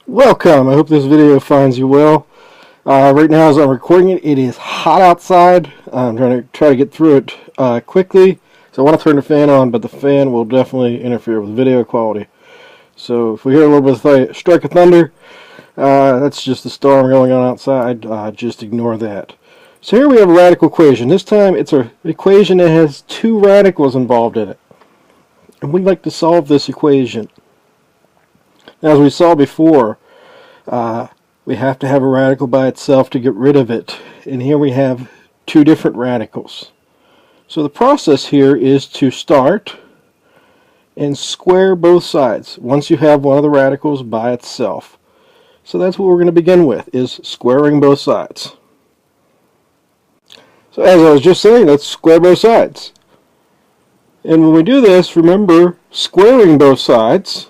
Welcome. I hope this video finds you well. Right now as I'm recording it, it is hot outside. I'm trying to get through it quickly. So I want to turn the fan on, but the fan will definitely interfere with video quality. So if we hear a little bit of strike of thunder, that's just the storm going on outside. Just ignore that. So here we have a radical equation. This time it's an equation that has two radicals involved in it. And we'd like to solve this equation. Now, as we saw before, we have to have a radical by itself to get rid of it. And here we have two different radicals. So the process here is to start and square both sides once you have one of the radicals by itself. So that's what we're going to begin with, is squaring both sides. So as I was just saying, let's square both sides. And when we do this, remember, squaring both sides,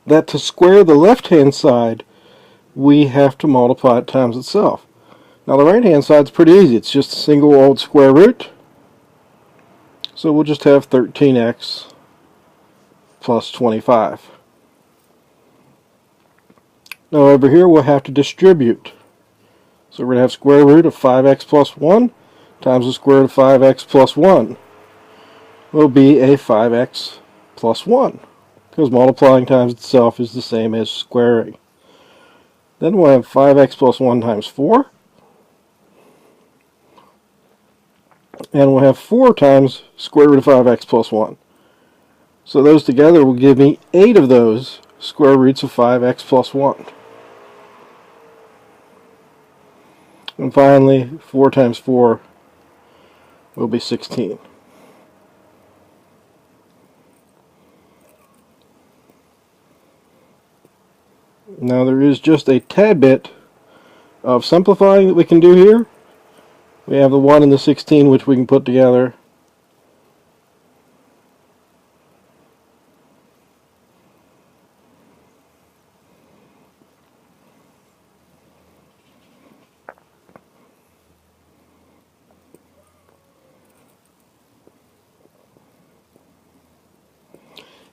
that to square the left-hand side, we have to multiply it times itself. Now the right-hand side is pretty easy. It's just a single old square root. So we'll just have 13x plus 25. Now over here we'll have to distribute. So we're going to have square root of 5x plus 1 times the square root of 5x plus 1 will be a 5x plus 1. Because multiplying times itself is the same as squaring. Then we'll have 5x plus 1 times 4. And we'll have 4 times square root of 5x plus 1. So those together will give me 8 of those square roots of 5x plus 1. And finally, 4 times 4 will be 16. Now there is just a tad bit of simplifying that we can do here. We have the 1 and the 16 which we can put together.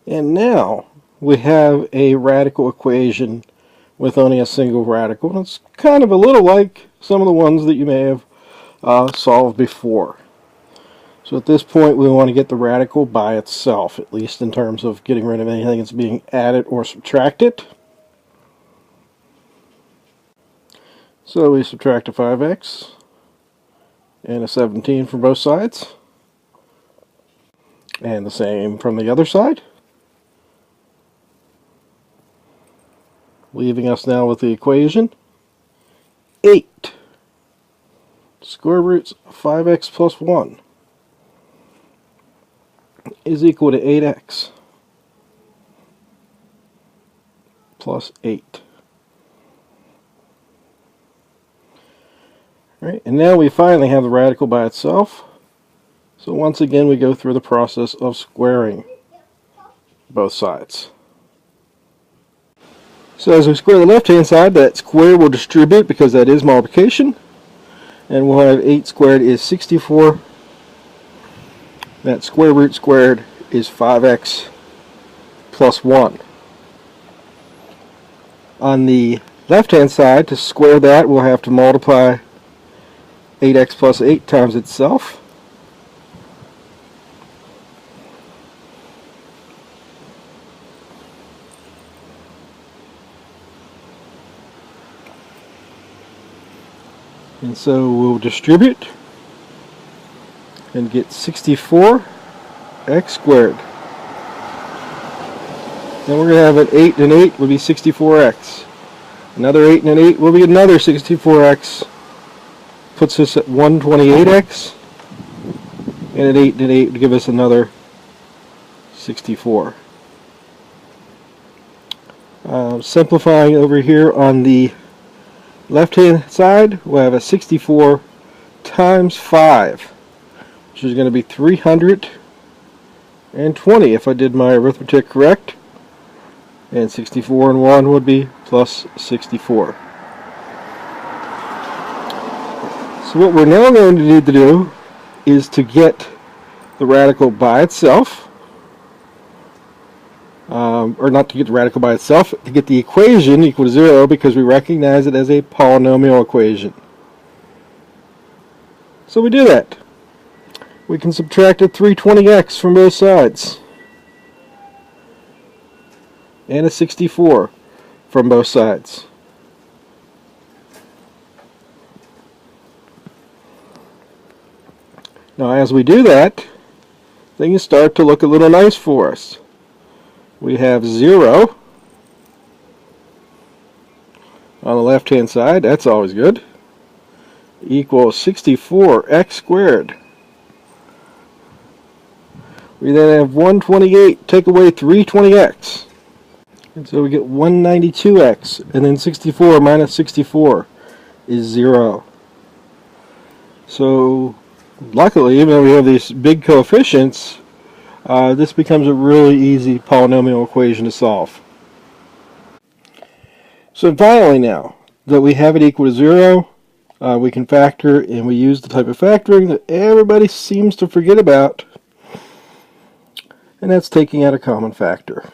And now we have a radical equation with only a single radical. And it's kind of a little like some of the ones that you may have solved before. So at this point we want to get the radical by itself, at least in terms of getting rid of anything that's being added or subtracted. So we subtract a 5x and a 17 from both sides. And the same from the other side. Leaving us now with the equation 8 square roots of 5x plus 1 is equal to 8x plus 8. Right, and now we finally have the radical by itself. So once again we go through the process of squaring both sides. So as we square the left-hand side, that square will distribute because that is multiplication. And we'll have 8 squared is 64. That square root squared is 5x plus 1. On the left-hand side, to square that, we'll have to multiply 8x plus 8 times itself. And so we'll distribute and get 64x squared. Then we're going to have an 8 and 8 will be 64x. Another 8 and an 8 will be another 64x. Puts us at 128x. And an 8 and an 8 would give us another 64. Simplifying over here on the left-hand side, we'll have a 64 times 5, which is going to be 320 if I did my arithmetic correct. And 64 and 1 would be plus 64. So what we're now going to need to do is to get the radical by itself. or not to get the radical by itself, to get the equation equal to 0 because we recognize it as a polynomial equation. So we do that. We can subtract a 320x from both sides and a 64 from both sides. Now as we do that, things start to look a little nice for us. We have 0 on the left hand side, that's always good, equals 64x squared. We then have 128, take away 320x. And so we get 192x, and then 64 minus 64 is 0. So luckily, even though we have these big coefficients, this becomes a really easy polynomial equation to solve. So finally now, that we have it equal to 0, we can factor, and we use the type of factoring that everybody seems to forget about, and that's taking out a common factor.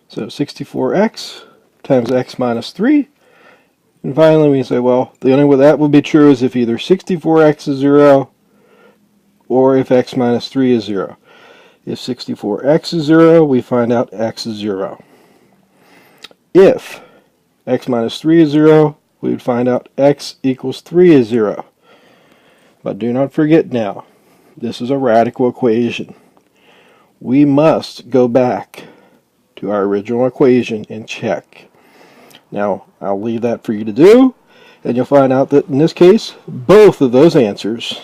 So 64x times x minus 3. And finally we say, well, the only way that would be true is if either 64x is 0 or if x minus 3 is 0. If 64x is 0, we find out x is 0. If x minus 3 is 0, we would find out x equals 3 is 0. But do not forget now, this is a radical equation. We must go back to our original equation and check. Now, I'll leave that for you to do, and you'll find out that in this case, both of those answers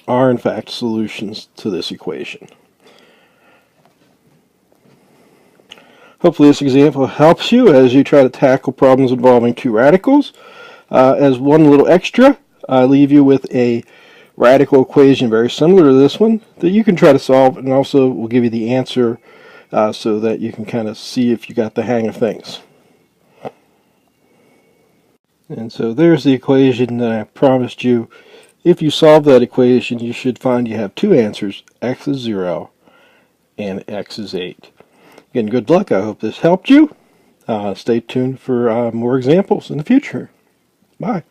are in fact solutions to this equation. Hopefully this example helps you as you try to tackle problems involving two radicals. As one little extra, I leave you with a radical equation very similar to this one that you can try to solve, and also will give you the answer so that you can kind of see if you got the hang of things. And so there's the equation that I promised you. If you solve that equation, you should find you have two answers, x is 0 and x is 8. Again, good luck. I hope this helped you. Stay tuned for more examples in the future. Bye.